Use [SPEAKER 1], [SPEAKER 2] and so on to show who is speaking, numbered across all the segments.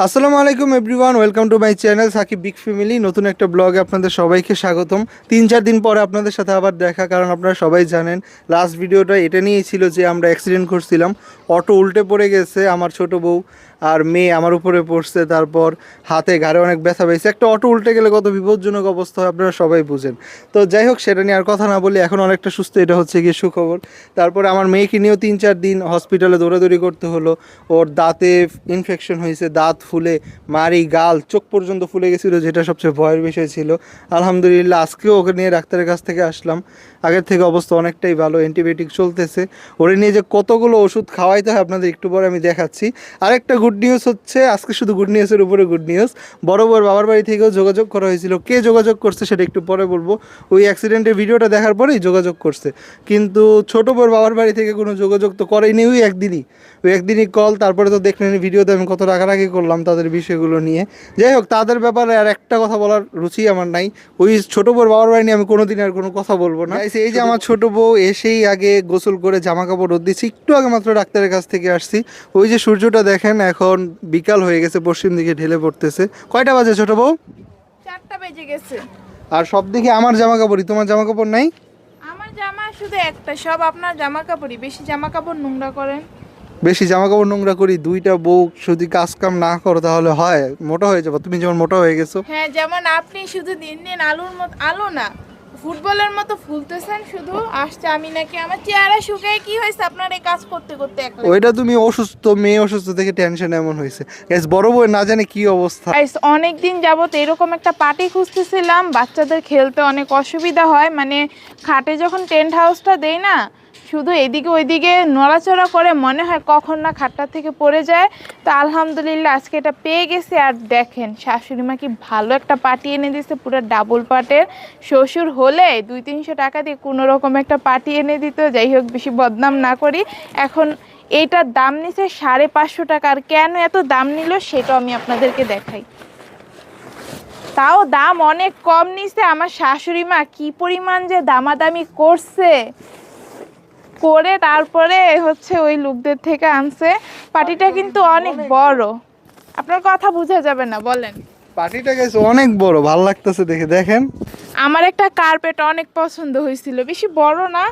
[SPEAKER 1] আসসালামু আলাইকুম everyone, welcome to my channel Sakib big family. নতুন একটা ব্লগে আপনাদের সবাইকে স্বাগতম। 3-4 দিন পরে আপনাদের সাথে আবার দেখা, কারণ আপনারা সবাই জানেন লাস্ট ভিডিওটা এটা নিয়েই ছিল যে আমরা অ্যাক্সিডেন্ট করছিলাম। অটো উল্টে পড়ে গেছে, আমার ছোট বউ আর মেয়ে আমার উপরে পড়ছে, তারপর হাতে ঘাড়ে অনেক ব্যথা পেয়েছে। একটা অটো উল্টে গেলে কত বিপজ্জনক অবস্থা হয় আপনারা সবাই বুঝেন। তো যাই হোক, সেটা নিয়ে আর কথা না বলি, এখন অনেকটা সুস্থ, এটা হচ্ছে গিয়ে সুখবর। তারপরে আমার মেয়েকে নিয়েও 3-4 দিন হসপিটালে দৌড়াদৌড়ি করতে হলো। ওর দাঁতে ইনফেকশন হয়েছে, দাঁত ফুলে মারি গাল চোখ পর্যন্ত ফুলে গেছিলো, যেটা সবচেয়ে ভয়ের বিষয় ছিল। আলহামদুলিল্লাহ আজকেও ওকে নিয়ে ডাক্তারের কাছ থেকে আসলাম। আগের থেকে অবস্থা অনেকটাই ভালো, অ্যান্টিবায়োটিক চলতেছে। ওরে নিয়ে যে কতগুলো ওষুধ খাওয়াইতে হয় আপনাদের একটু পরে আমি দেখাচ্ছি। আরেকটা গুড নিউজ হচ্ছে, আজকে শুধু গুড নিউজের উপরে গুড নিউজ, বড় বড় বাবার বাড়ি থেকেও যোগাযোগ করা হয়েছিল। কে যোগাযোগ করছে সেটা একটু পরে বলবো, ওই অ্যাক্সিডেন্টের ভিডিওটা দেখার পরেই যোগাযোগ করছে। কিন্তু ছোটো বড় বাবার বাড়ি থেকে কোনো যোগাযোগ তো করেনি, ওই একদিনই কল। তারপরে তো দেখলেন ভিডিওতে আমি কত রাগারাগি করলাম তাদের বিষয়গুলো নিয়ে। যাই হোক, তাদের ব্যাপারে আর একটা কথা বলার রুচি আমার নাই। ওই ছোটো বউর বাবার বাড়ি নিয়ে আমি কোনোদিন আর কোনো কথা বলবো না। এই যে আমার ছোটো বউ এসেই আগে গোসল করে জামা কাপড় রোদ দিচ্ছি, একটু আগে মাত্র ডাক্তারের কাছ থেকে আসছি। ওই যে সূর্যটা দেখেন, এখন বিকাল হয়ে গেছে, পশ্চিম দিকে ঢেলে পড়তেছে। কয়টা বাজে ছোটো বউ?
[SPEAKER 2] 4টা বেজে গেছে।
[SPEAKER 1] আর সব দিকে আমার জামা কাপড়ই, তোমার জামা কাপড় নাই?
[SPEAKER 2] আমার জামা শুধু একটা, সব আপনার জামা কাপড়ই। বেশি জামা কাপড় নোংরা করেন।
[SPEAKER 1] বেশি জামা কাপড় নোংরা করি? দুইটা বউ যদি কাজ কাম না করো তাহলে হয়? মোটা হয়ে যাবো, তুমি যেমন মোটা হয়ে গেছো।
[SPEAKER 2] হ্যাঁ, যেমন আপনি শুধু দিন দিন আলুর মতো, আলু না ফুটবলের মতো ফুলতেছেন শুধু। আসছে আমি নাকি আমার চেহারা শুকায় কি হয়েছে আপনার এই কাজ করতে করতে একলা।
[SPEAKER 1] ওইটা তুমি অসুস্থ, মেয়ে অসুস্থ থেকে টেনশন এমন হয়েছে। গ্যাস বড় বউ না জানে কি অবস্থা।
[SPEAKER 2] অনেক দিন যাবত এরকম একটা পার্টি খুঁজতেছিলাম, বাচ্চাদের খেলতে অনেক অসুবিধা হয়, মানে খাটে যখন টেন্ট হাউসটা দেই না, শুধু এদিকে ওইদিকে নড়াচড়া করে, মনে হয় কখন না খাটটা থেকে পড়ে যায়। তো আলহামদুলিল্লাহ আজকে এটা পেয়ে গেছে। আর দেখেন শাশুড়ি মা কি ভালো একটা পার্টি এনে দিয়েছে, পুরো ডাবল পাটের। শ্বশুর হলে 200-300 টাকা দিয়ে কোনো রকম একটা পার্টি এনে দিত। যাই হোক, বেশি বদনাম না করি। এখন এইটার দাম নিছে 550 টাকা। আর কেন এত দাম নিল সেটা আমি আপনাদেরকে দেখাই। তাও দাম অনেক কম নিছে। আমার শাশুড়ি মা কি পরিমাণ যে দামাদামি করছে, করে তারপরে হচ্ছে ওই লোকদের থেকে আনছে। পার্টিটা কিন্তু অনেক বড়, আপনার কথা বোঝা যাবে না, বলেন।
[SPEAKER 1] পার্টিটা গেছে অনেক বড়, ভালো লাগতেছে দেখে। দেখেন
[SPEAKER 2] আমার একটা কার্পেট অনেক পছন্দ হয়েছিল, বেশি বড় না,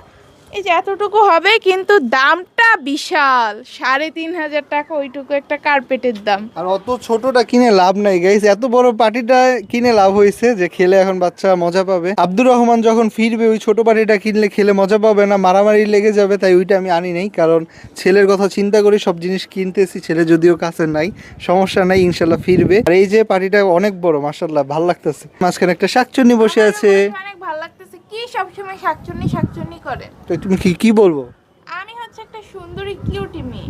[SPEAKER 2] এই যে এতটুকু হবে, কিন্তু দামটা বিশাল। 3500 টাকা ওইটুকু একটা কার্পেটের দাম।
[SPEAKER 1] আর অত ছোটটা কিনে লাভ নাই গাইস, এত বড় পার্টিটা কিনে লাভ হয়েছে যে খেলে এখন বাচ্চা মজা পাবে। আব্দুর রহমান যখন ফিরবে ওই ছোট পার্টিটা কিনলে খেলে মজা পাবে না, মারামারি লেগে যাবে। তাই ওইটা আমি আনি নাই, কারণ ছেলের কথা চিন্তা করে সব জিনিস কিনতেছি। ছেলে যদিও কাছে নাই, সমস্যা নাই, ইনশাল্লাহ ফিরবে। আর এই যে পার্টিটা অনেক বড়, মাশাআল্লাহ ভালো লাগতেছে। মাঝখানে একটা শাকচুন্নি বসে আছে।
[SPEAKER 2] অনেক ভালো লাগতেছে। কি সবসময় শাকচুন্নি শাকচুন্নি করে?
[SPEAKER 1] তো তুমি কি বলবো?
[SPEAKER 2] আমি হচ্ছে একটা সুন্দরী কিউটি মেয়ে।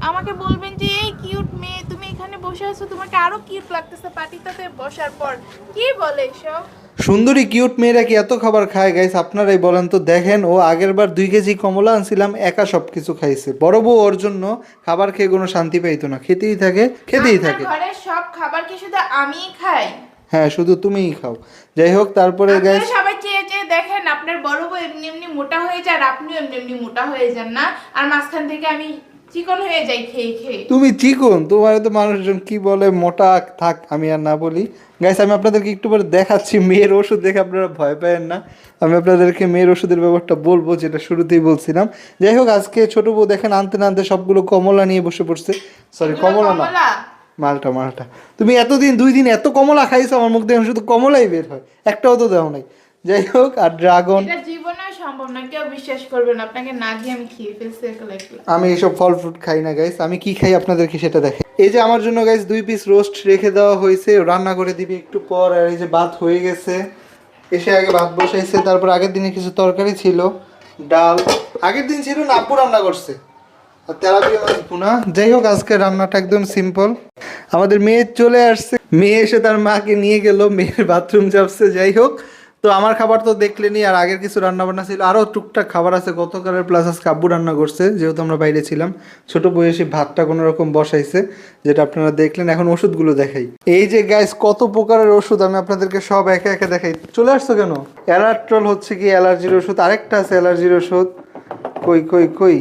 [SPEAKER 2] আমাকে বলবেন যে এই কিউট মেয়ে তুমি এখানে বসে আছো, তোমাকে আরো কিউট লাগতেছে পার্টিটাতে বসার পর। কি বলে এসব?
[SPEAKER 1] সুন্দরী কিউট মেয়েরা কি এত খাবার খায় গাইস? আপনারাই বলেন তো। দেখেন, ও আগের বার 2 কেজি কমলা আনছিলাম, একা সব কিছু খাইছে। বড় বউ ওর জন্য খাবার খেয়ে কোনো শান্তি পাইতো না, খেতেই থাকে।
[SPEAKER 2] আপনার ঘরের সব খাবার কি শুধু আমিই খাই?
[SPEAKER 1] হ্যাঁ, শুধু তুমিই খাও। যাই হোক, তারপরে গাইস
[SPEAKER 2] আপনারা সবাই চেয়ে চেয়ে দেখেন আপনার বড় বউ এমনি এমনি মোটা হয়ে যায়, আর আপনিও এমনি এমনি মোটা হয়ে যান না, আর মাঝখান থেকে আমি চিকন হয়ে যাই খেয়ে খেয়ে।
[SPEAKER 1] তুমি চিকন, তোমার তো মানুষজন কি বলে মোটা। থাক, আমি আর না বলি। গাইস, আমি আপনাদেরকে একটু পরে দেখাচ্ছি মেয়ের ওষুধ, দেখে আপনারা ভয় পাবেন না। আমি আপনাদেরকে মেয়ের ওষুধের ব্যাপারটা বলবো, যেটা শুরুতেই বলছিলাম। যাই হোক, আজকে ছোট বউ দেখেন আনতে না আনতে সবগুলো কমলা নিয়ে বসে পড়ছে। সরি, কমলা না, মালটা। তুমি এতদিন 2 দিন এত কমলা খাইছো, আমার মুখ দিয়ে শুধু কমলাই বের হয়, একটাও তো দাও নাই। যাই হোক, আর ড্রাগন,
[SPEAKER 2] এটা জীবনে সম্ভব না, কেউ বিশ্বাস করবে না। আপনাকে না দিয়ে আমি খেয়ে ফেলছি একলা একলা।
[SPEAKER 1] আমি এইসব ফল ফ্রুট খাই না গাইস। আমি কি খাই আপনাদেরকে সেটা দেখে। এই যে আমার জন্য গাইস 2 পিস রোস্ট রেখে দেওয়া হয়েছে, রান্না করে দিবি একটু পর। আর এই যে ভাত হয়ে গেছে, এসে আগে ভাত বসাইছে। তারপর আগের দিনে কিছু তরকারি ছিল, ডাল আগের দিন ছিল না, আপু রান্না করছে, আর তেলাপিয়া মাছ ভুনা। যাই হোক, আজকে রান্নাটা একদম সিম্পল। আমাদের মেয়ে চলে আসছে, মেয়ে এসে তার মাকে নিয়ে গেল, মেয়ের বাথরুম চাপছে। যাই হোক, তো আমার খাবার তো দেখলেনি। আর আগের কিছু রান্না বান্না ছিল, আরও টুকটাক খাবার আছে গতকালের, প্লাস আজকে আব্বু রান্না করছে, যেহেতু আমরা বাইরে ছিলাম। ছোট বয়সী ভাতটা কোনো রকম বসাইছে, যেটা আপনারা দেখলেন। এখন ওষুধগুলো দেখাই। এই যে গাইস, কত প্রকারের ওষুধ আমি আপনাদেরকে সব একে একে দেখাই। চলে আসছো কেন? অ্যালার্ট্রল হচ্ছে কি অ্যালার্জির ওষুধ, আরেকটা আছে অ্যালার্জির ওষুধ। কই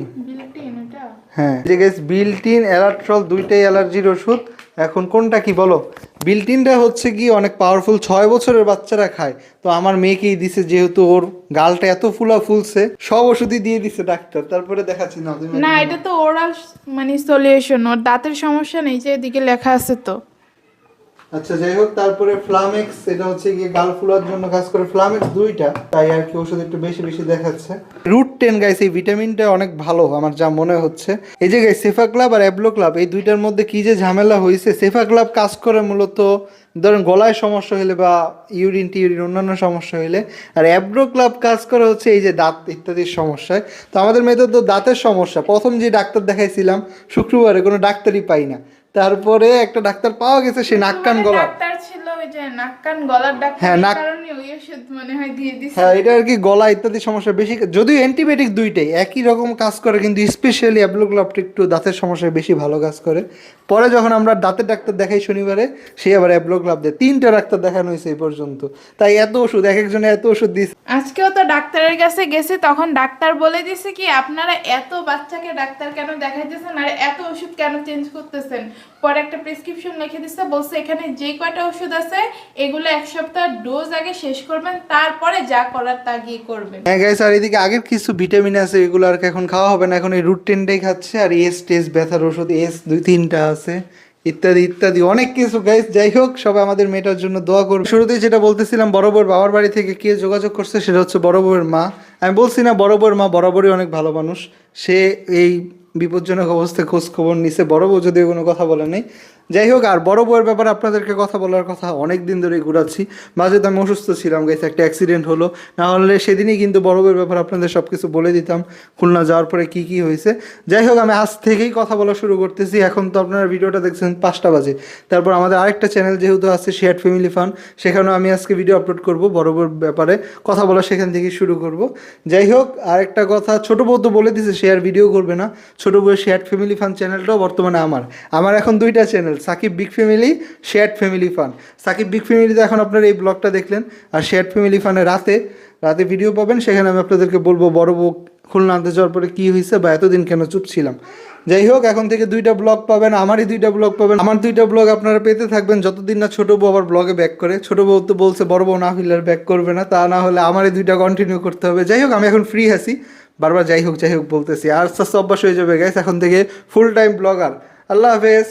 [SPEAKER 1] হ্যাঁ, যে গাইস বিল্ট ইন অ্যালার্ট্রল, দুইটাই অ্যালার্জির ওষুধ। এখন কোনটা কি বলো? বিল্টিনটা হচ্ছে কি অনেক পাওয়ারফুল, 6 বছরের বাচ্চারা খায়। তো আমার মেয়েকেই দিছে, যেহেতু ওর গালটা এত ফুলছে, সব ওষুধই দিয়ে দিছে ডাক্তার। তারপরে দেখাচ্ছি না তুমি।
[SPEAKER 2] না, এটা তো ওরাল মানে সলিউশন, ওর দাঁতের সমস্যা নেই, যে এদিকে লেখা আছে তো।
[SPEAKER 1] আচ্ছা যাই হোক, তারপরে ফ্লামেক্স, এটা হচ্ছে গিয়ে গাল ফুলার জন্য কাজ করে। ফ্লামেক্স 2টা, তাই আর কি ওষুধ একটু বেশি বেশি দেখাচ্ছে। রুট 10 গাইস, এই ভিটামিনটা অনেক ভালো আমার যা মনে হচ্ছে। এই যে গাইস, সেফা ক্লাব আর অ্যাবলো ক্লাব, এই দুইটার মধ্যে কি যে ঝামেলা হয়েছে। সেফা ক্লাব কাজ করে মূলত ধরেন গলায় সমস্যা হলে বা ইউরিন টিউরিন অন্যান্য সমস্যা হলে, আর অ্যাব্রো ক্লাব কাজ করে হচ্ছে এই যে দাঁত ইত্যাদির সমস্যায়। তো আমাদের মেয়েদের তো দাঁতের সমস্যা, প্রথম যে ডাক্তার দেখাইছিলাম শুক্রবারে কোনো ডাক্তারই পাই না। তারপরে একটা ডাক্তার পাওয়া গেছে, সে নাক কান গলা।
[SPEAKER 2] ডাক্তার ছিল ওই যে নাক কান গলার ডাক্তার,
[SPEAKER 1] হ্যাঁ,
[SPEAKER 2] এই কারণে ওই ওষুধ মনে হয় দিয়ে দিছে।
[SPEAKER 1] হ্যাঁ, এটা আর কি গলা ইত্যাদি সমস্যা বেশি, যদিও অ্যান্টিবায়োটিক দুইটাই একই রকম কাজ করে, কিন্তু স্পেশালি অ্যাবলোগ্লাভটা একটু দাঁতের সমস্যায় বেশি ভালো কাজ করে। পরে যখন আমরা দাঁতের ডাক্তার দেখাই শনিবারে, সে আবার অ্যাবলোগ্লাভ দেয়। 3টা ডাক্তার দেখানো হয়েছে এই পর্যন্ত, তাই এত ওষুধ, এক একজনে এত ওষুধ দিয়েছে।
[SPEAKER 2] আজকেও তো ডাক্তারের কাছে গেছি, তখন ডাক্তার বলে দিছে কি আপনারা এত বাচ্চাকে ডাক্তার কেন দেখাইতেছেন আর এত ওষুধ কেন চেঞ্জ করতেছেন। পরে একটা প্রেসক্রিপশন লিখে দিচ্ছে, বলছে এখানে যে কয়টা ওষুধ আছে এগুলো 1 সপ্তাহ ডোজ আগে শেষ করবেন, তারপরে যা করার তা গিয়ে করবেন।
[SPEAKER 1] হ্যাঁ গাইস, আর এদিকে আগের কিছু ভিটামিন আছে, এগুলো আর কি এখন খাওয়া হবে না, এখন এই রুট 10টাই খাচ্ছে। আর এস টেস ব্যথার ওষুধ এস 2-3টা আছে, ইত্যাদি ইত্যাদি অনেক কিছু গাইস। যাই হোক, সবাই আমাদের মেয়েটার জন্য দোয়া করবে। শুরুতেই যেটা বলতেছিলাম, বড় বউয়ের বাবার বাড়ি থেকে কে যোগাযোগ করছে, সেটা হচ্ছে বড় বউয়ের মা। আমি বলছি না, বড় বউয়ের মা বরাবরই অনেক ভালো মানুষ। সে এই বিপজ্জনক অবস্থায় খোঁজ খবর নিছে, বড় বউ যদিও কোনো কথা বলে নেই। যাই হোক, আর বড় বউয়ের ব্যাপারে আপনাদেরকে কথা বলার কথা, অনেক দিন ধরেই ঘুরাচ্ছি। মাঝে তো আমি অসুস্থ ছিলাম গাইস, একটা অ্যাক্সিডেন্ট হলো, না হলে সেদিনই কিন্তু বড় বউয়ের ব্যাপারে আপনাদের সব কিছু বলে দিতাম, খুলনা যাওয়ার পরে কি কি হয়েছে। যাই হোক, আমি আজ থেকেই কথা বলা শুরু করতেছি। এখন তো আপনারা ভিডিওটা দেখছেন 5টা বাজে। তারপর আমাদের আরেকটা চ্যানেল যেহেতু আছে, শেয়ার ফ্যামিলি ফান, সেখানেও আমি আজকে ভিডিও আপলোড করব, বড় বউর ব্যাপারে কথা বলা সেখান থেকেই শুরু করব। যাই হোক, আরেকটা কথা, ছোটো বউ তো বলে দিছে সে আর ভিডিও করবে না। ছোটো বউয়ের শেয়ার ফ্যামিলি ফান চ্যানেলটাও বর্তমানে আমার এখন 2টা channel, Sakib big family, share family fun. Sakib big ফ্যামিলিতে এখন আপনারা এই ব্লগটা দেখলেন, আর শেয়ার ফ্যামিলি ফানে রাতে ভিডিও পাবেন। সেখানে আমি আপনাদেরকে বলবো বড় বউ খুলনা আনতে যাওয়ার পরে কী হয়েছে বা এতদিন কেন চুপ ছিলাম। যাই হোক, এখন থেকে 2টা ব্লগ পাবেন, আমারই 2টা ব্লগ পাবেন। আমার 2টা ব্লগ আপনারা পেতে থাকবেন যতদিন না ছোটো বউ আবার ব্লগে ব্যাক করে। ছোটো বউ তো বলছে বড় বউ না হইলে আর ব্যাক করবে না, তা না হলে আমারই 2টা কন্টিনিউ করতে হবে। যাই হোক, আমি এখন ফ্রি আছি, বারবার যাই হোক বলতেছি, আর আস্তে আস্তে অভ্যাস হয়ে যাবে গাইস, এখন থেকে ফুল টাইম ব্লগার। আল্লাহ হাফেজ।